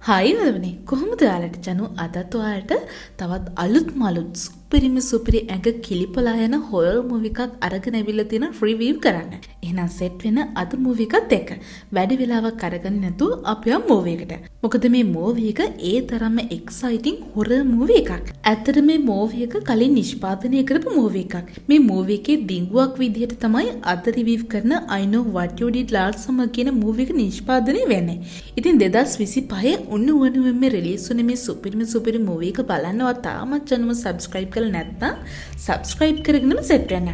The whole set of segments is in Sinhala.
හයි වලවනේ කොහොමද ඔයාලට ජනු අදත් ඔයාලට තවත් අලුත් මලුත් සුපිරි ඇඟ කිලිපලා යන හොරර් මූවි එකක් අරගෙන ඇවිල්ලා තියෙන රිවිව් කරන්න. එහෙනම් සෙට් වෙන අද මූවි එකත් එක්ක වැඩි වෙලාවක් අරගන්නේ නැතුව අපි යමු මූවි එකට. මොකද මේ මූවි එක ඒ තරම්ම එක්සයිටිං හොරර් මූවි එකක්. ඇත්තට මේ මූවි එක කලින් නිෂ්පාදනය කරපු මූවි එකක්. මේ මූවි එකේ දිංගුවක් විදිහට තමයි අද රිවිව් කරන I Know What You Did Last Summer කියන මූවි එක නිෂ්පාදනය වෙන්නේ. ඉතින් 2025 උණුවණුවෙන්ම රිලීස් වුණ මේ සුපිරි මූවි එක බලන්නවා තාමත් channel එක subscribe කරලා නැත්නම් subscribe කරගෙනම set වෙන්න.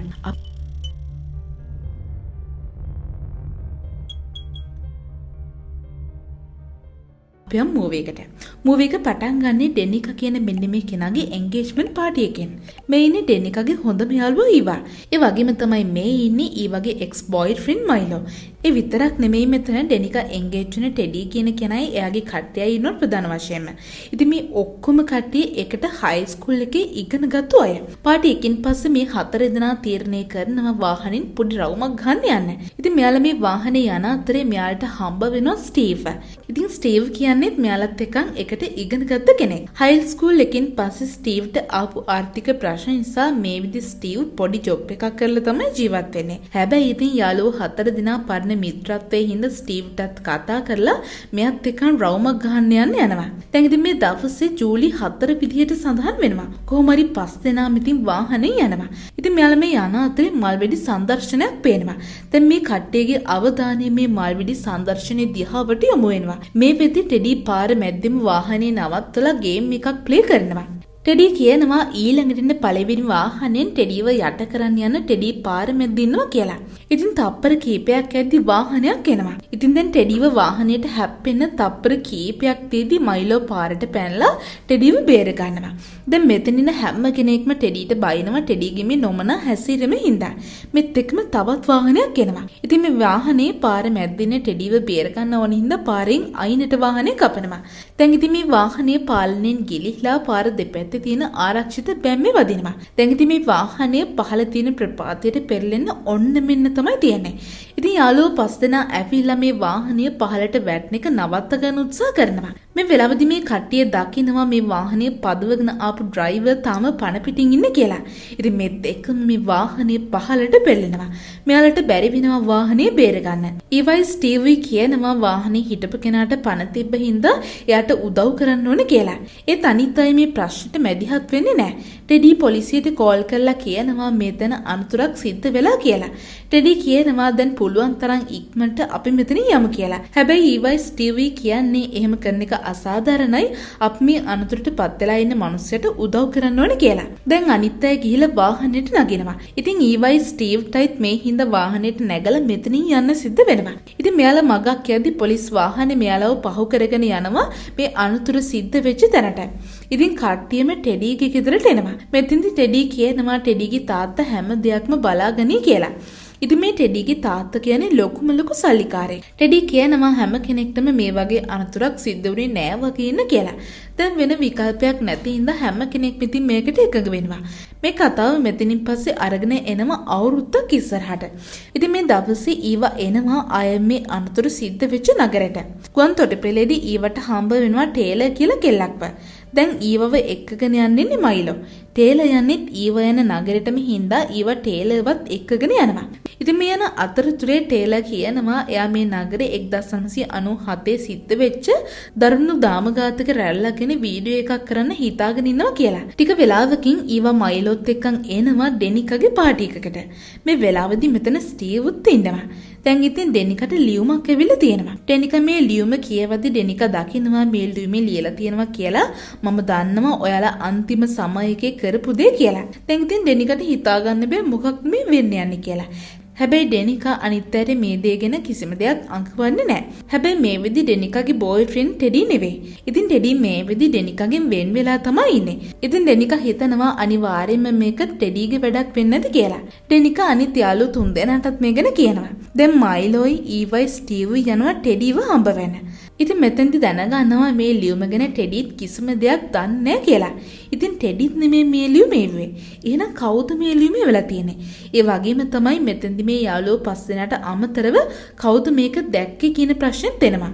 අපි මූවි එකට. මූවි එක පටන් ගන්නේ ඩෙනිකා කියන මෙන්න මේ කෙනාගේ engagement party එකෙන්. මේ ඉන්නේ ඩෙනිකාගේ හොඳම යාළුවා ඊවා. ඒ වගේම තමයි මේ ඉන්නේ ඊවගේ ex boyfriend මයිලෝ. ඒ විතරක් නෙමෙයි මෙතන ඩෙනිකා engage වෙන ටෙඩි කියන කෙනයි එයාගේ කට්ටියයි ඉන්නවා ප්‍රධාන වශයෙන්ම. ඉතින් මේ ඔක්කොම කට්ටිය එකට high school එකේ ඉගෙනගත්තු අය. පාටි එකකින් පස්සේ මේ හතර දෙනා තීරණය කරනවා වාහනින් පොඩි රවුමක් ගන්න යන්න. ඉතින් මෙයාලා මේ වාහනේ යන අතරේ මෙයාලට හම්බ වෙනවා ස්ටීව්. ඉතින් ස්ටීව් කියන්නේ මෙයාලත් එක්කන් එකට ඉගෙනගත්ත කෙනෙක්. high school එකකින් පස්සේ ස්ටීව්ට ආපු ආර්ථික ප්‍රශ්න නිසා මේ විදි ස්ටීව් පොඩි ජොබ් එකක් කරලා තමයි ජීවත් වෙන්නේ. හැබැයි ඉතින් යාළුවෝ හතර දෙනා පරණ මිත්‍රත්වයේ හින්දා ස්ටීව්ටත් කතා කරලා මෙයාත් එක්කන් රවුමක් ගහන්න යනවා. දැන් ඉතින් මේ දවසේ ජූලි 4 විදිහට සඳහන් වෙනවා. කොහොම හරි 5 දෙනාම ඉතින් වාහනේ යනවා. ඉතින් මෙයාලා මේ යන අතරේ මල්වැඩි සංදර්ශනයක් පේනවා. දැන් මේ කට්ටියගේ අවධානය මේ මල්වැඩි සංදර්ශනයේ දිහාවට යොමු වෙනවා. මේ වෙද්දි ටෙඩි පාර මැද්දෙම වාහනේ නවත්තලා ගේම් එකක් ප්ලේ කරනවා. ටෙඩි කියනවා ඊළඟට ඉන්න පළවෙනි වාහනෙන් ටෙඩිව යට කරන්න යන ටෙඩි පාර මැද්ද ඉන්නවා කියලා. ඉතින් තප්පර කීපයක් ඇද්දි වාහනයක් එනවා. ඉතින් දැන් ටෙඩිව වාහනයට හැප්පෙන්න තප්පර කීපයක් තියදී මයිලෝ පාරට පැනලා ටෙඩිව බේර ගන්නවා. දැන් මෙතන ඉන්න හැම කෙනෙක්ම ටෙඩිට බයිනවා ටෙඩිගේ මේ නොමන හැසිරීම හින්දා. මෙත් එක්කම තවත් වාහනයක් එනවා. ඉතින් මේ වාහනේ පාර මැද්දින ටෙඩිව බේර ගන්න ඕන හින්දා පාරෙන් අයිනට වාහනේ කපනවා. දැන් ඉතින් මේ වාහනේ පාලනයෙන් ගිලිහිලා පාර දෙපැත්තේ තියෙන ආරක්ෂිත බැම්මේ වදිනවා. දැන් ඉතින් මේ වාහනේ පහළ තියෙන ප්‍රපාතයට පෙරලෙන්න ඔන්න මෙන්න තමයි තියෙන්නේ. ඉතින් යාළුවෝ පස් දෙනා ඇවිල්ලා මේ වාහනය පහළට වැටෙන එක නවත්ත ගන්න උත්සාහ කරනවා. මේ වෙලාවදී මේ කට්ටිය දකිනවා මේ වාහනය පදවගෙන ආපු ඩ්‍රයිවර් තාම පණ පිටින් ඉන්නේ කියලා. ඉතින් මේත් එක්කම මේ වාහනය පහළට පෙරලෙනවා. මෙයාලට බැරි වෙනවා වාහනේ බේර ගන්න. ඊවයි ස්ටීවි කියනවා වාහනේ හිටපු කෙනාට පණ තිබ්බ හින්දා එයාට උදව් කරන්න ඕනේ කියලා. ඒත් අනිත් අය මේ ප්‍රශ්නෙට මැදිහත් වෙන්නේ නැහැ. ටෙඩි පොලිසියට කෝල් කරලා කියනවා මෙතන අනතුරක් සිද්ධ වෙලා කියලා. ටෙඩි කියනවා දැන් පුළුවන් තරම් ඉක්මනට අපි මෙතනින් යමු කියලා. හැබැයි ඊවයි ස්ටීවි කියන්නේ එහෙම කරන එක අසාධාරණයි. අපි මේ අනතුරට පත් වෙලා ඉන්න මිනිස්සුන්ට උදව් කරන්න ඕනේ කියලා. දැන් අනිත් අය ගිහිල්ලා වාහනේට නගිනවා. ඉතින් ඊවයි ස්ටීව්ටයිත් මේ හින්දා වාහනේට නැගලා මෙතනින් යන්න සිද්ධ වෙනවා. ඉතින් මෙයාලා මගක් යද්දි පොලිස් වාහනේ මෙයාලව පහු කරගෙන යනවා මේ අනතුර සිද්ධ වෙච්ච තැනට. ඉතින් කට්ටියම ටෙඩිගේ ගෙදරට එනවා. මෙතෙන්දි ටෙඩි කියනවා ටෙඩිගේ තාත්තා හැම දෙයක්ම බලාගනි කියලා. ඉතින් මේ ටෙඩිගේ තාත්තා කියන්නේ ලොකු සල්ලිකාරයෙක්. ටෙඩි කියනවා හැම කෙනෙක්ටම මේ වගේ අනතුරක් සිද්ධ වෙන්නේ නෑ වගේ ඉන්න කියලා. දැන් වෙන විකල්පයක් නැති හින්දා හැම කෙනෙක්ම ඉතින් මේකට එකඟ වෙනවා. මේ කතාව මෙතනින් පස්සේ අරගෙන එනවා අවුරුද්දක් ඉස්සරහට. ඉතින් මේ දවසේ ඊවා එනවා අය මේ අනතුරු සිද්ධ වෙච්ච නගරයට. ගුවන් තොටුපළේදී ඊවට හම්බ වෙනවා ටේලර් කියලා කෙල්ලක්ව. දැන් ඊවව එක්කගෙන යන්නේ මයිලෝ. ටේලර් යන්නේත් ඊව යන නගරෙටම හින්දා ඊව ටේලර්වත් එක්කගෙන යනවා. ඉතින් මේ යන අතරතුරේ ටේලර් කියනවා එයා මේ නගරේ 1997 සිද්ධ වෙච්ච දරුණු දාමඝාතක රැල්ලගෙන වීඩියෝ එකක් කරන්න හිතාගෙන ඉන්නවා කියලා. ටික වෙලාවකින් ඊව මයිලොත් එක්කන් එනවා ඩෙනිකාගේ පාටි එකකට. මේ වෙලාවදී මෙතන ස්ටීව්ත් ඉන්නවා. දැන් ඉතින් ඩෙනිකට ලියුමක් ඇවිල්ලා තියෙනවා. ඩෙනිකා මේ ලියුම කියවද්දි ඩෙනිකා දකින්නවා මේ ලියුමේ ලියලා තියෙනවා කියලා මම දන්නවා ඔයාලා අන්තිම සමයකේ කරපු දේ කියලා. දැන් ඉතින් ඩෙනිකට හිතාගන්න බෑ මොකක්ද මේ වෙන්න යන්නේ කියලා. හැබැයි ඩෙනිකා අනිත් අයට මේ දේ ගැන කිසිම දෙයක් අඟවන්නේ නැහැ. හැබැයි මේ වෙදි ඩෙනිකාගේ බෝයිෆ්‍රෙන්ඩ් ටෙඩි නෙවෙයි. ඉතින් ටෙඩි මේ වෙදි ඩෙනිකාගෙන් වෙන් වෙලා තමයි ඉන්නේ. ඉතින් ඩෙනිකා හිතනවා අනිවාර්යයෙන්ම මේක ටෙඩිගේ වැඩක් වෙන්නේ නැති කියලා. ඩෙනිකා අනිත් යාළුවෝ තුන් දෙනාටත් මේ ගැන කියනවා. දැන් මයිලෝයි ඊවයි ස්ටීවි යනවා ටෙඩිව හම්බ වෙන්න. ඉතින් මෙතෙන්දි දැනගන්නවා මේ ලියුම ගැන ටෙඩිත් කිසිම දෙයක් දන්නේ නැහැ කියලා. ඉතින් ටෙඩිත් නෙමෙයි මේ ලියුම එව්වේ. එහෙනම් කවුද මේ ලියුම වෙලා තියෙන්නේ? ඒ වගේම තමයි මෙතෙන්දි මේ යාළුවෝ පස් දෙනාට අමතරව කවුද මේක දැක්කේ කියන ප්‍රශ්නෙත් එනවා.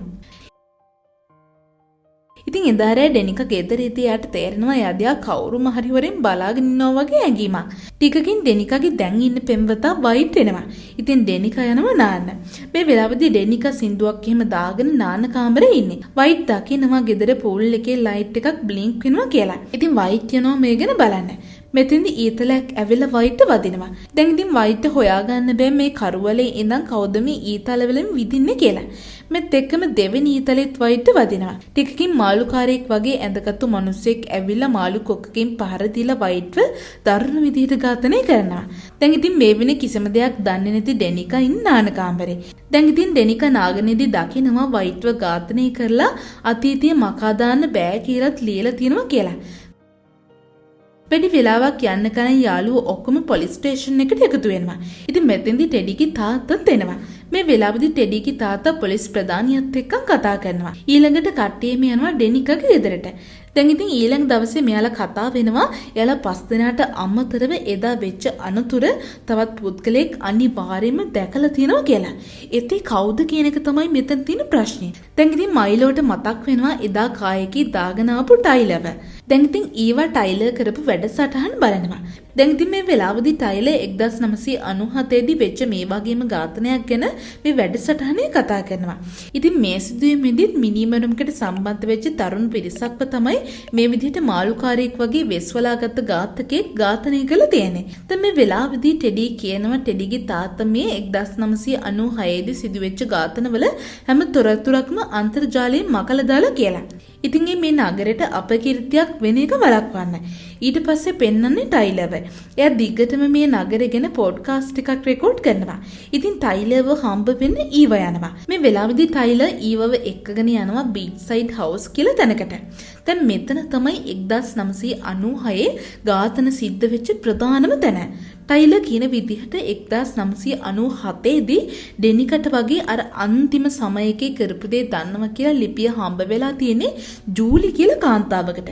ඉතින් එදාරෑ ඩෙනිකා ගෙදර ඉදී යාට තේරෙනවා එයාදියා කවුරුම හරි වරෙන් බලාගෙන ඉන්නවා වගේ ඇඟීමක්. ටිකකින් ඩෙනිකාගේ දැන් ඉන්න පෙම්වතා වයිට් වෙනවා. ඉතින් ඩෙනිකා යනවා නාන්න. මේ වෙලාවේදී ඩෙනිකා සින්දුවක් එහෙම දාගෙන නාන්න කාමරේ ඉන්නේ. වයිට් දකිනවා ගෙදර පූල් එකේ ලයිට් එකක් බ්ලින්ක් වෙනවා කියලා. ඉතින් වයිට් යනවා මේ ගැන බලන්න. මෙතෙන්දි ඊතලයක් ඇවිල්ලා වයිට් වදිනවා. දැන් ඉතින් වයිට් හොයාගන්න බෑ මේ කරුවලේ ඉඳන් කවුද මේ ඊතල වලින් විදින්නේ කියලා. මෙත් එක්කම දෙවෙනි ඊතලෙත් වයිට් වදිනවා. ටිකකින් මාළුකාරයෙක් වගේ ඇඳගත්තු මිනිස්සෙක් ඇවිල්ලා මාළු කොක්කකින් පහර දීලා වයිට්ව දරුණු විදිහට ඝාතනය කරනවා. දැන් ඉතින් මේ වෙන කිසිම දෙයක් දන්නේ නැති ඩෙනිකා ඉන්න නාන කාමරේ. දැන් ඉතින් ඩෙනිකා නාගනේදී දකිනවා වයිට්ව ඝාතනය කරලා අතීතයේ මකා දාන්න බෑ කියලාත් ලියලා තියෙනවා කියලා. වැඩි වෙලාවක් යන්න කලින් යාළුවෝ ඔක්කොම පොලිස් ස්ටේෂන් එකට එකතු වෙනවා. ඉතින් මෙතෙන්දී ටෙඩිගේ තාත්තත් එනවා. මේ වෙලාවේදී ටෙඩිගේ තාත්තා පොලිස් ප්‍රධානියත් එක්ක කතා කරනවා. ඊළඟට කට්ටියම යනවා ඩෙනිකාගේ ගෙදරට. දැන් ඉතින් ඊළඟ දවසේ මෙයාලා කතා වෙනවා. එයාලා පස් දෙනාට අමතරව එදා වෙච්ච අනතුර තවත් පුද්ගලෙක් අනිවාර්යයෙන්ම දැකලා තියෙනවා කියලා. ඒතේ කවුද කියන එක තමයි මෙතන තියෙන ප්‍රශ්නේ. දැන් ඉතින් මයිලෝට මතක් වෙනවා එදා කායකී දාගෙන ආපු ටයිලර්ව. දැන් ඉතින් ඊවා ටයිලර් කරපු වැඩසටහන බලනවා. දැන් ඉතින් මේ වෙලාවදී ටයිලර් 1997 දී වෙච්ච මේ වගේම ඝාතනයක් ගැන මේ වැඩසටහනේ කතා කරනවා. ඉතින් මේ සිදුවීමේදී මිනිමරුම්කට සම්බන්ධ වෙච්ච තරුණ පිරිසක්ව තමයි මේ විදිහට මාළුකාරයෙක් වගේ වෙස්වලාගත්ත ඝාතකයෙක් ඝාතනය කළා තියෙන්නේ. දැන් මේ වෙලාවදී ටෙඩි කියනවා ටෙඩිගේ තාත්තා මේ 1996 දී සිදුවෙච්ච ඝාතනවල හැම තොරතුරක්ම අන්තර්ජාලයෙන් මකලා දාලා කියලා. ඉතින් මේ නගරයට අපකීර්තියක් වෙන එක වළක්වන්න. ඊට පස්සේ පෙන්වන්නේ ටයිලර්ව. එයා දිගටම මේ නගරේ ගැන පොඩ්කාස්ට් එකක් රෙකෝඩ් කරනවා. ඉතින් ටයිලර්ව හම්බ වෙන්න ඊව යනවා. මේ වෙලාවේදී ටයිලර් ඊවව එක්කගෙන යනවා බීච් සයිඩ් හවුස් කියලා තැනකට. දැන් මෙතන තමයි 1996 ඝාතන සිද්ධ වෙච්ච ප්‍රධානම තැන. ටයිලර් කියන විදිහට 1997 දී ඩෙනිකට වගේ අර අන්තිම සමයකේ කරපු දේ දන්නවා කියලා ලිපිය හම්බ වෙලා තියෙන්නේ ජූලි කියලා කාන්තාවකට.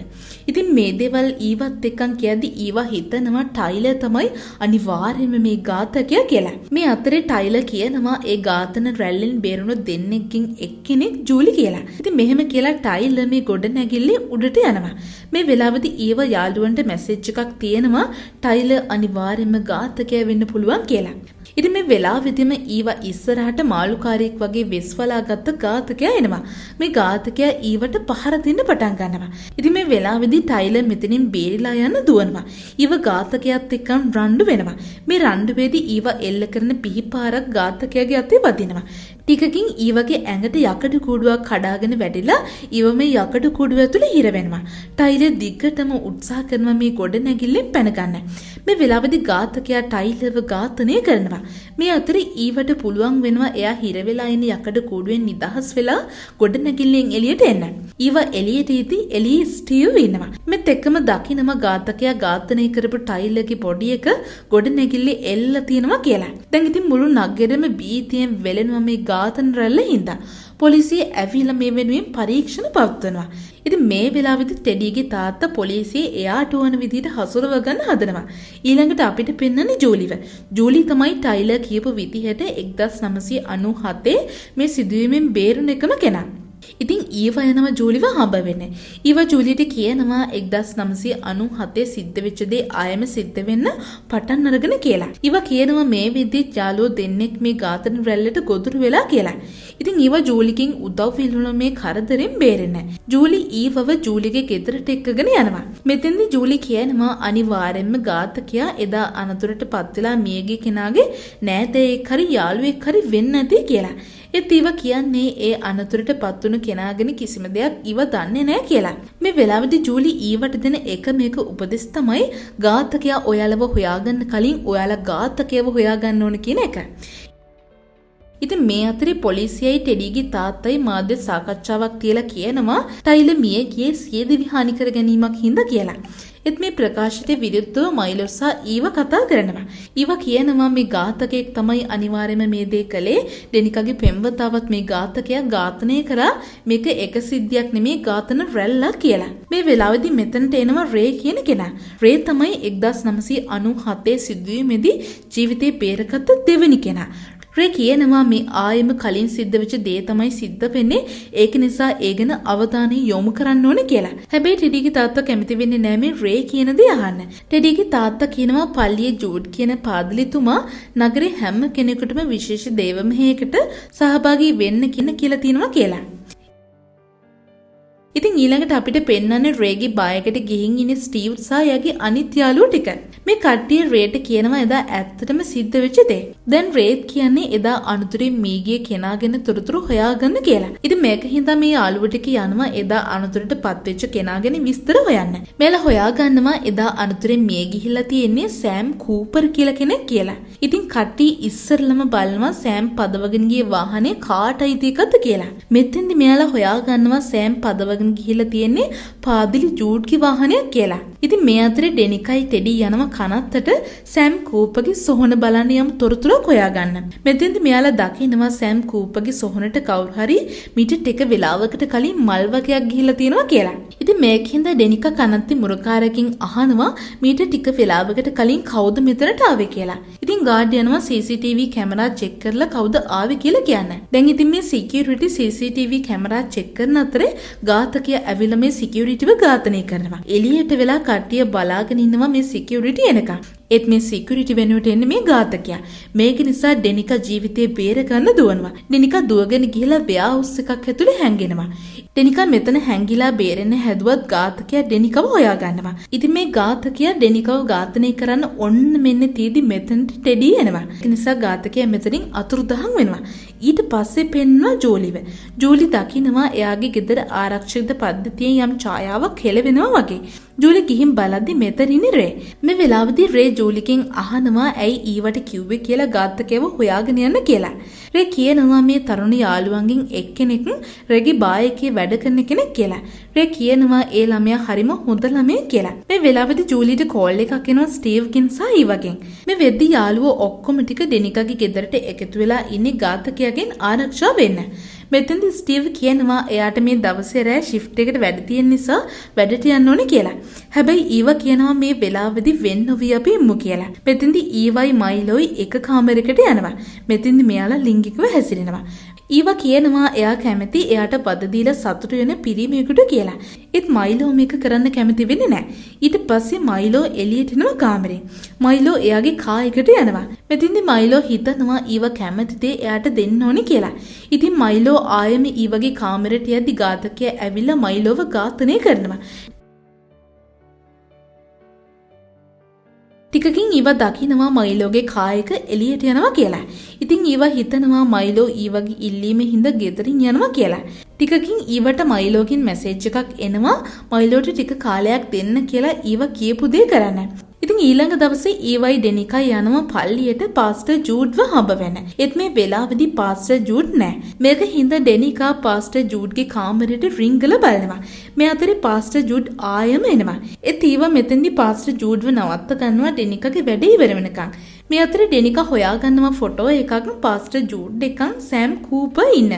ඉතින් මේ දේවල් ඊවත් එක්කන් කියද්දි ඊවා හිතනවා ටයිලර් තමයි අනිවාර්යයෙන්ම මේ ඝාතකයා කියලා. මේ අතරේ ටයිලර් කියනවා ඒ ඝාතන රැල්ලෙන් බේරුණු දෙන්නෙක්ගෙන් එක්කෙනෙක් ජූලි කියලා. ඉතින් මෙහෙම කියලා ටයිලර් මේ ගොඩ නැගිල්ලේ උඩට යනවා. මේ වෙලාවේදී ඊවා යාළුවන්ට මැසේජ් එකක් තියෙනවා ටයිලර් අනිවාර්යයෙන්ම ඝාතකයා වෙන්න පුළුවන් කියලා. ඉතින් මේ වෙලාවෙදිම ඊවා ඉස්සරහට මාළුකාරයෙක් වගේ වෙස්වලාගත්ත ඝාතකයා එනවා. මේ ඝාතකයා ඊවට පහර දෙන්න පටන් ගන්නවා. ඉතින් මේ වෙලාවේදී ටයිලර් මෙතනින් බේරිලා යන්න දුවනවා. ඊව ඝාතකයාත් එක්කම රණ්ඩු වෙනවා. මේ රණ්ඩුවේදී ඊවා එල්ල කරන පිහිපාරක් ඝාතකයාගේ අතේ වදිනවා. ටිකකින් ඊවගේ ඇඟට යකඩ කූඩුවක් කඩාගෙන වැටිලා ඊව මේ යකඩ කූඩුව ඇතුලේ හිර වෙනවා. ටයිලර් දිගටම උත්සාහ කරනවා මේ ගොඩ නැගිල්ලෙන් පැන ගන්න. මේ වෙලාවේදී ඝාතකයා ටයිලර්ව ඝාතනය කරනවා. මේ අතරේ ඊවට පුළුවන් වෙනවා එයා හිර වෙලා ඉන්න යකඩ කූඩුවෙන් නිදහස් වෙලා ගොඩ නැගිල්ලෙන් එළියට එන්න. ඊව එළියට ඉදී එළියේ ස්ටීව් ඉන්නවා. මෙත් එක්කම දකින්නම ඝාතකයා ඝාතනය කරපු ටයිලර්ගේ බොඩි එක ගොඩ නැගිල්ලේ එල්ලලා තියෙනවා කියලා. දැන් ඉතින් මුළු නගරෙම බීතියෙන් වෙලෙනවා මේ ඝාතන රැල්ල හින්දා. පොලිසිය ඇවිල්ලා මේ වෙනුවෙන් පරීක්ෂණ පවත්වනවා. ඉතින් මේ වෙලාවෙදි ටෙඩිගේ තාත්තා පොලිසිය එයාට ඕන විදිහට හසුරව ගන්න හදනවා. ඊළඟට අපිට පෙන්වන්නේ ජූලිව. ජූලි තමයි ටයිලර් කියපු විදිහට 1997 මේ සිදුවීමෙන් බේරුණ එකම කෙනා. ඉතින් ඊවා යනවා ජූලිව හම්බ වෙන්නේ. ඊවා ජූලියට කියනවා 1997 සිද්ධ වෙච්ච දේ ආයෙම සිද්ධ වෙන්න පටන් අරගෙන කියලා. ඊවා කියනවා මේ විදිහට යාළුවෝ දෙන්නෙක් මේ ඝාතන රැල්ලට ගොදුරු වෙලා කියලා. ඉතින් ඊවා ජූලිකින් උදව් ඉල්ලන මේ කරදරෙන් බේරෙන්නේ. ජූලි ඊවව ජූලිගේ ගෙදරට එක්කගෙන යනවා. මෙතෙන්දී ජූලි කියනවා අනිවාර්යෙන්ම ඝාතකයා එදා අනතුරට පත් වෙලා මියගේ කෙනාගේ නෑදෑයෙක් හරි යාළුවෙක් හරි වෙන්න ඇති කියලා. ඒත් ඊව කියන්නේ ඒ අනතුරට පත්වුණු කෙනාගෙන කිසිම දෙයක් ඊව දන්නේ නැහැ කියලා. මේ වෙලාවේදී ජූලි ඊවට දෙන එකමේක උපදෙස් තමයි ඝාතකයා ඔයාලව හොයාගන්න කලින් ඔයාලා ඝාතකයව හොයාගන්න ඕන කියන එක. ඉතින් මේ අතරේ පොලිසියයි ටෙඩිගේ තාත්තයි මාධ්‍ය සාකච්ඡාවක් තියලා කියනවා ටයිලර් මිය ගියේ සියදිවි හානි කර ගැනීමක් හින්දා කියලා. ඒත් මේ ප්‍රකාශයට විරුද්ධව මයිලොස්සා ඊව කතා කරනවා. ඊව කියනවා මේ ඝාතකයෙක් තමයි අනිවාර්යයෙන්ම මේ දේ කළේ. ඩෙනිකාගේ පෙම්වතාවත් මේ ඝාතකයා ඝාතනය කරා. මේක එක සිද්ධියක් නෙමෙයි ඝාතන රැල්ලක් කියලා. මේ වෙලාවේදී මෙතනට එනවා රේ කියන කෙනා. රේ තමයි 1997 සිදුවීමේදී ජීවිතේ බේරගත්ත දෙවෙනි කෙනා. රේ කියනවා මේ ආයෙම කලින් සිද්ධ වෙච්ච දේ තමයි සිද්ධ වෙන්නේ. ඒක නිසා ඒ ගැන අවධානය යොමු කරන්න ඕනේ කියලා. හැබැයි ටෙඩීගේ තාත්තා කැමති වෙන්නේ නැහැ මේ රේ කියන දේ අහන්න. ටෙඩීගේ තාත්තා කියනවා පල්ලියේ ජූඩ් කියන පාදලිතුමා නගරේ හැම කෙනෙකුටම විශේෂ දේව මෙහෙයකට සහභාගී වෙන්න කියලා තියෙනවා කියලා. ඉතින් ඊළඟට අපිට පෙන්වන්නේ රේගේ බායකට ගිහින් ඉන්නේ ස්ටීව් සහ එයාගේ අනිත් යාළුවෝ ටික. මේ කට්ටිය රේට කියනවා එදා ඇත්තටම සිද්ධ වෙච්ච දේ. දැන් රේත් කියන්නේ එදා අනුතරේ මීගිය කෙනාගෙන තොරතුරු හොයාගන්න කියලා. ඉතින් මේක හින්දා මේ යාළුවෝ ටික යනවා එදා අනුතරට පත්වෙච්ච කෙනාගෙන විස්තර හොයන්න. මේලා හොයාගන්නවා එදා අනුතරේ මිය ගිහිල්ලා තියෙන්නේ සෑම් කූපර් කියලා කෙනෙක් කියලා. ඉතින් කට්ටිය ඉස්සරලම බලනවා සෑම් පදවගෙන ගිය වාහනේ කාට අයිතිකද කියලා. මෙතෙන්දි මෙයාලා හොයාගන්නවා සෑම් පදවගෙන ගිහිල්ලා තියෙන්නේ පාදිලි ජූඩ්ගේ වාහනයක් කියලා. ඉතින් මේ අතරේ ඩෙනිකයි ටෙඩි යනවා කනත්තට සෑම් කූපගේ සොහන බලන්න යම් තොරතුරක් හොයාගන්න. මෙතෙන්දි මෙයාලා දකිනවා සෑම් කූපගේ සොහනට කවුරු හරි මීට ටික වෙලාවකට කලින් මල් වගයක් ගිහිල්ලා තියෙනවා කියලා. ඉතින් මේකින්ද ඩෙනිකා කනත්ති මුරකාරකින් අහනවා මීට ටික වෙලාවකට කලින් කවුද මෙතනට ආවේ කියලා. ඉතින් ගාඩ් යනවා CCTV කැමරා චෙක් කරලා කවුද ආවේ කියලා කියන්න. දැන් ඉතින් මේ සිකියුරිටි CCTV කැමරා චෙක් කරන අතරේ ඝාතකයා ඇවිල්ලා මේ සිකියුරිටිව ඝාතනය කරනවා. එළියට වෙලා කට්ටිය බලාගෙන ඉන්නවා මේ සිකියුරිටි එනකන්. ඒත් මේ සිකියුරිටි වෙනුවට එන්නේ මේ ඝාතකයා. මේක නිසා ඩෙනිකා ජීවිතේ බේර ගන්න දුවනවා. ඩෙනිකා දුවගෙන ගිහලා වෙයාහවුස් එකක් ඇතුලේ හැංගෙනවා. ඩෙනිකා මෙතන හැංගිලා බේරෙන්න හැදුවත් ඝාතකයා ඩෙනිකව හොයා ගන්නවා. ඉතින් මේ ඝාතකයා ඩෙනිකව ඝාතනය කරන්න ඔන්න මෙන්න තීදි මෙතනට ටෙඩි එනවා. ඒ නිසා ඝාතකයා මෙතනින් අතුරුදහන් වෙනවා. ඊට පස්සේ පෙන්වනවා ජෝලිව. ජෝලි දකින්නවා එයාගේ ගෙදර ආරක්ෂිත පද්ධතියේ යම් ඡායාවක් හෙළවෙනවා වගේ. ජෝලි ගිහින් බලද්දි මෙතන ඉන්නේ රේ. මේ වෙලාවදී රේ ජෝලිගෙන් අහනවා ඇයි ඊවට කිව්වේ කියලා ඝාතකයව හොයාගෙන යන්න කියලා. රේ කියනවා මේ තරුණ යාළුවන්ගෙන් එක්කෙනෙක් රේගේ බායකේ වැඩ කරන කෙනෙක් කියලා. රේ කියනවා ඒ ළමයා හරිම හොඳ ළමයෙක් කියලා. මේ වෙලාවදී ජූලිට කෝල් එකක් එනවා ස්ටීව්ගෙන් සහ ඊවගෙන්. මේ වෙද්දි යාළුවෝ ඔක්කොම ටික ඩෙනිකාගේ ගෙදරට එකතු වෙලා ඉන්නේ ඝාතකයාගෙන් ආරක්ෂා වෙන්න. මෙතෙන්දි ස්ටීව් කියනවා එයාට මේ දවසේ රෑ ෂිෆ්ට් එකට වැඩ තියෙන නිසා වැඩට යන්න ඕනේ කියලා. හැබැයි ඊව කියනවා මේ වෙලාවේදී වෙන්න නොවි අපි ඉමු කියලා. මෙතෙන්දි ඊවයි මයිලෝයි එක කාමරයකට යනවා. මෙතෙන්දි මෙයාලා ලිංගිකව හැසිරෙනවා. ඊව කියනවා එයා කැමති එයාට බද දීලා සතුටු වෙන පිරිමියෙකුට කියලා. ඒත් මයිලෝ මේක කරන්න කැමති වෙන්නේ නැහැ. ඊට පස්සේ මයිලෝ එළියට එනවා කාමරේ. මයිලෝ එයාගේ කා එකට යනවා. මෙතින්දි මයිලෝ හිතනවා ඊව කැමති දේ එයාට දෙන්න ඕනේ කියලා. ඉතින් මයිලෝ ආයෙම ඊවගේ කාමරේට යද්දි ඝාතකයා ඇවිල්ලා මයිලෝව ඝාතනය කරනවා. ටිකකින් ඊව දකින්නවා මයිලෝගේ කායක එළියට යනවා කියලා. ඉතින් ඊව හිතනවා මයිලෝ ඊවගේ ඉල්ලීමේ හින්දා ගෙදරින් යනවා කියලා. ටිකකින් ඊවට මයිලෝකින් මැසේජ් එකක් එනවා මයිලෝට ටික කාලයක් දෙන්න කියලා ඊව කියපු දේ කරන්න. ඉතින් ඊළඟ දවසේ ඊවයි ඩෙනිකා යනවා පල්ලියට පාස්ටර් ජූඩ්ව හම්බ වෙන්න. ඒත් මේ වෙලාවේදී පාස්ටර් ජූඩ් නැහැ. මේක හින්දා ඩෙනිකා පාස්ටර් ජූඩ්ගේ කාමරේට රින්ගල බලනවා. මේ අතරේ පාස්ටර් ජූඩ් ආයෙම එනවා. ඒත් ඊව මෙතෙන්දී පාස්ටර් ජූඩ්ව නවත්ත ගන්නවා ඩෙනිකාගේ වැඩ ඉවර වෙනකන්. මේ අතරේ ඩෙනිකා හොයා ගන්නවා ෆොටෝ එකක් පාස්ටර් ජූඩ් එකන් සෑම් කූපර් ඉන්න.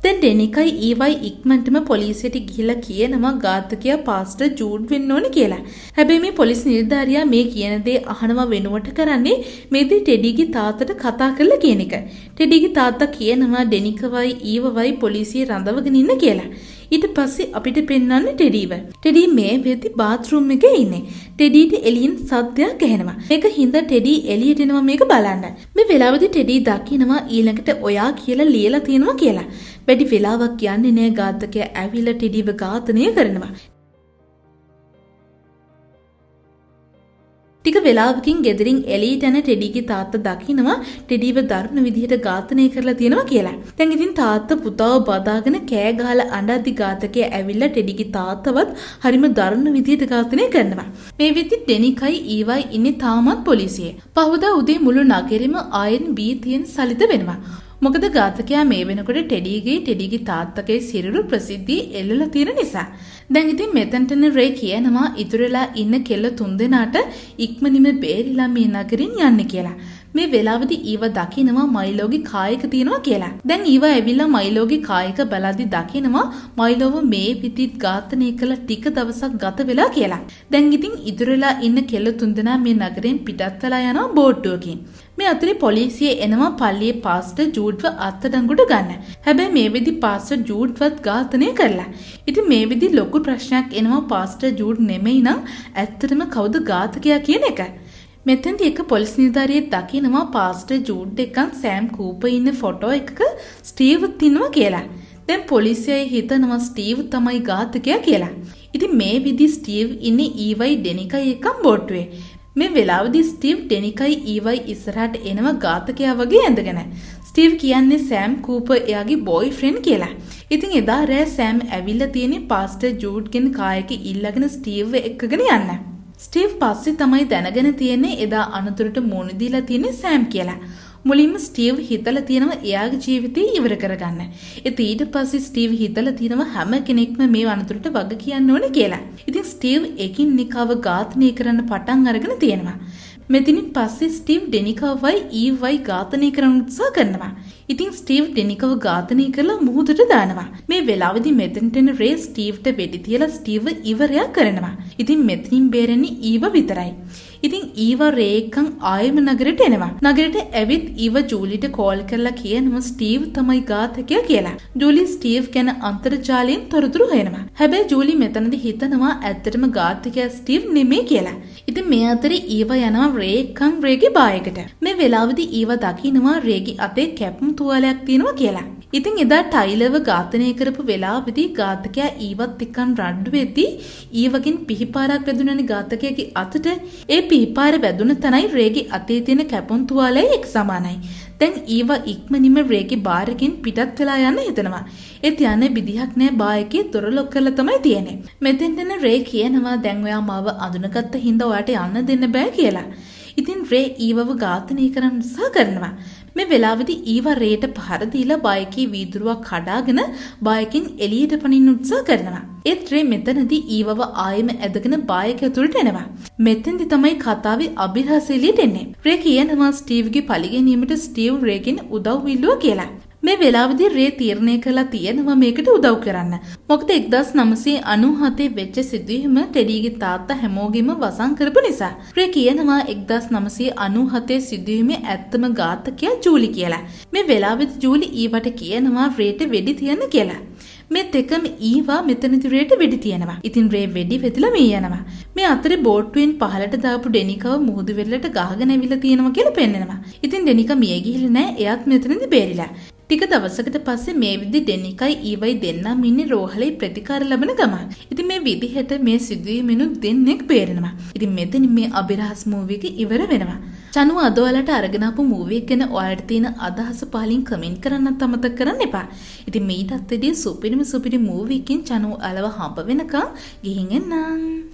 දැන් ඩෙනිකයි ඊවයි ඉක්මනටම පොලිසියට ගිහිල්ලා කියනවා ඝාතකයා පාස්ටර් ජූඩ් වෙන්න ඕනේ කියලා. හැබැයි මේ පොලිස් නිලධාරියා මේ කියන දේ අහනවා වෙනුවට කරන්නේ මේ දේ ටෙඩිගේ තාත්තට කතා කරලා කියන එක. ටෙඩිගේ තාත්තා කියනවා ඩෙනිකවයි ඊවවයි පොලිසිය රඳවගෙන ඉන්න කියලා. ඊට පස්සේ අපිට පෙන්වන්නේ ටෙඩිව. ටෙඩි මේ වෙද්දි බාත්රූම් එකේ ඉන්නේ. ටෙඩිට එළියෙන් සද්දයක් ඇහෙනවා. මේක හින්දා ටෙඩි එළියට එනවා මේක බලන්න. මේ වෙලාවේදී ටෙඩි දකින්නවා ඊළඟට ඔයා කියලා ලියලා තියෙනවා කියලා. වැඩි වෙලාවක් යන්නේ නෑ ඝාතකයා ඇවිල්ලා ටෙඩිව ඝාතනය කරනවා. ටික වෙලාවකින් ගෙදරින් එළියට යන ටෙඩිගේ තාත්තා දකින්නවා ටෙඩිව දරුණු විදිහට ඝාතනය කරලා තියෙනවා කියලා. දැන් ඉතින් තාත්තා පුතාව බදාගෙන කෑ ගහලා අඬද්දි ඝාතකයා ඇවිල්ලා ටෙඩිගේ තාත්තවත් හරිම දරුණු විදිහට ඝාතනය කරනවා. මේ විදිහට ඩෙනිකයි ඊවයි ඉන්නේ තාමත් පොලිසියේ. පහවදා උදේ මුළු නගරෙම ආයෙත් බීතියෙන් සලිත වෙනවා. මොකද ඝාතකයා මේ වෙනකොට ටෙඩිගේ තාත්තගේ සිරුරු ප්‍රසිද්ධිය එල්ලලා තියෙන නිසා. දැන් ඉතින් මෙතනටන රේ කියනවා ඉතුරුලා ඉන්න කෙල්ල 3 දෙනාට ඉක්මනින්ම බේරිලා මේ නගරින් යන්න කියලා. මේ වෙලාවේදී ඊව දකිනවා මයිලෝගේ කායක තියෙනවා කියලා. දැන් ඊව ඇවිල්ලා මයිලෝගේ කායක බලද්දි දකිනවා මයිලෝව මේ පිටිත් ඝාතනය කළ ටික දවසක් ගත වෙලා කියලා. දැන් ඉතින් ඉතුරුලා ඉන්න කෙල්ල තුන්දෙනා මේ නගරයෙන් පිටත් වෙලා යනවා බෝට්ටුවකින්. මේ අතරේ පොලිසිය එනවා පල්ලියේ පාස්ටර් ජූඩ්ව අත්අඩංගුවට ගන්න. හැබැයි මේ වෙදි පාස්ටර් ජූඩ්වත් ඝාතනය කරලා. ඉතින් මේ වෙදි ලොකු ප්‍රශ්නයක් එනවා පාස්ටර් ජූඩ් නෙමෙයි නම් ඇත්තටම කවුද ඝාතකයා කියන එක. මෙතෙන්දී එක පොලිස් නිලධාරියෙක් දකිනවා පාස්ටර් ජූඩ් එකන් සෑම් කූපර් ඉන්න ෆොටෝ එකක ස්ටීව්ත් ඉන්නවා කියලා. දැන් පොලිසියයි හිතනවා ස්ටීව් තමයි ඝාතකයා කියලා. ඉතින් මේ විදි ස්ටීව් ඉන්නේ ඊවයි ඩෙනිකයි එකම් බෝට්ටුවේ. මේ වෙලාවේදී ස්ටීව් ඩෙනිකයි ඊවයි ඉස්සරහට එනවා ඝාතකයා වගේ ඇඳගෙන. ස්ටීව් කියන්නේ සෑම් කූපර් එයාගේ බොයිෆ්‍රෙන්ඩ් කියලා. ඉතින් එදා රෑ සෑම් ඇවිල්ලා තියෙන්නේ පාස්ටර් ජූඩ්ගෙන් කායක ඉල්ලගෙන ස්ටීව්ව එක්කගෙන යන්න. ස්ටීව් පස්සේ තමයි දැනගෙන තියෙන්නේ එදා අනතුරට මුහුණ දීලා තියෙන්නේ සෑම් කියලා. මුලින්ම ස්ටීව් හිතලා තියෙනවා එයාගේ ජීවිතය ඉවර කරගන්න. ඊට පස්සේ ස්ටීව් හිතලා තියෙනවා හැම කෙනෙක්ම මේ අනතුරට වග කියන්න ඕනේ කියලා. ඉතින් ස්ටීව් එකින් නිකාව ඝාතනය කරන්න පටන් අරගෙන තියෙනවා. මෙතනින් පස්සේ ස්ටීව් ඩෙනිකාවයි ඊවයි ඝාතනය කරන්න උත්සාහ කරනවා. ඉතින් ස්ටීව් ඩෙනිකව ඝාතනය කරලා මුහුදට දානවා. මේ වෙලාවේදී මෙතනට එන රේ ස්ටීව්ට වෙඩි තියලා ස්ටීව් ඉවරයක් කරනවා. ඉතින් මෙතනින් බේරෙන්නේ ඊව විතරයි. ඉතින් ඊව රේකන් ආයෙම නගරයට එනවා. නගරයට ඇවිත් ඊව ජූලිට කෝල් කරලා කියනවා ස්ටීව් තමයි ඝාතකයා කියලා. ජූලි ස්ටීව් ගැන අන්තර්ජාලයෙන් තොරතුරු හොයනවා. හැබැයි ජූලි මෙතනදී හිතනවා ඇත්තටම ඝාතකයා ස්ටීව් නෙමෙයි කියලා. ඉතින් මේ අතරේ ඊව යනවා රේකන් රේගේ බායකට. මේ වෙලාවේදී ඊව දකිනවා රේගේ අතේ කැපුම් තුවාලයක් තියෙනවා කියලා. ඉතින් එදා ටයිලර්ව ඝාතනය කරපු වෙලාවේදී ඝාතකයා ඊවත් එක්කන් රණ්ඩු වෙද්දී ඊවගෙන් පිහිපාරක් වැදුනනේ ඝාතකයාගේ අතට. ඒ පිහිපාර වැදුන තැනයි රේගේ අතේ තියෙන කැපුම් තුවාලය එක් සමානයි. දැන් ඊව ඉක්මනින්ම රේගේ බාර් එකෙන් පිටත් වෙලා යන්න හිතනවා. ඒත් යන්නේ විදිහක් නෑ බායකේ දොර ලොක් කරලා තමයි තියෙන්නේ. මෙතෙන්ට එන රේ කියනවා දැන් ඔයා මාව අඳුනගත්ත හින්දා ඔයාට යන්න දෙන්න බෑ කියලා. ඉතින් රේ ඊවව ඝාතනය කරන්න උත්සාහ කරනවා. මේ වෙලාවේදී ඊව රේට පහර දීලා බායකේ වීදුරුවක් කඩාගෙන බායකින් එළියට පනින්න උත්සාහ කරනවා. ඒත් රේ මෙතනදී ඊවව ආයෙම ඇදගෙන බායක ඇතුළට එනවා. මෙතෙන්දි තමයි කතාවේ අභිරහස එළියට එන්නේ. රේ කියනවා ස්ටීව්ගේ පලිගැනීමට ස්ටීව් රේගෙන් උදව් ඉල්ලුවා කියලා. මේ වෙලාවේදී රේ තීරණය කළා තියෙනවා මේකට උදව් කරන්න. මොකද 1997 වෙච්ච සිදුවීම ටෙඩීගේ තාත්තා හැමෝගෙම වසන් කරපු නිසා. රේ කියනවා 1997 සිදුවීමේ ඇත්තම ඝාතකයා ජූලි කියලා. මේ වෙලාවේදී ජූලි ඊවට කියනවා රේට වෙඩි තියන්න කියලා. මේත් එකම ඊවා මෙතනදී රේට වෙඩි තියනවා. ඉතින් රේ වෙඩි වෙතිලා මේ යනවා. මේ අතරේ බෝට්ටුවෙන් පහලට දාපු ඩෙනිකව මුහුදු වෙරළට ගහගෙන ඇවිල්ලා තියෙනවා කියලා පෙන්නනවා. ඉතින් ඩෙනිකා මිය ගිහිල්ලා නැහැ. එයාත් මෙතනදී බේරිලා. ටික දවසකට පස්සේ මේ විදි ඩෙනිකයි ඊවයි දෙන්නම ඉන්නේ රෝහලේ ප්‍රතිකාර ලැබෙන ගමන්. ඉතින් මේ විදිහට මේ සිදුවීමෙනුත් දෙන්නෙක් බේරෙනවා. ඉතින් මෙතනින් මේ අභිරහස් මූවි එක ඉවර වෙනවා. චනුව අද ඔයාලට අරගෙන ආපු මූවි එක ගැන ඔයාලට තියෙන අදහස පහලින් කමෙන්ට් කරන්නත් අමතක කරන්න එපා. ඉතින් මේකටත් වැඩිය සුපිරිම මූවි එකකින් චනුව අලව හම්බ වෙනකම් ගිහින් එන්නම්.